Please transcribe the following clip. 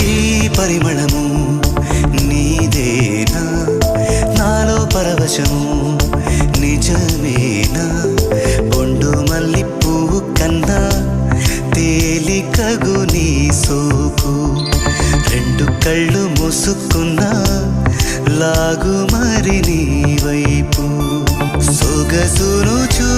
ఈ పరిమళము నీదేనా నాలో పరవశము నిజమేనా బొండు మల్లి పువ్వు కన్నా తేలికగు నీ సోకు రెండు కళ్ళు మూసుకున్నా లాగు మరి నీ వైపు సొగసును చూ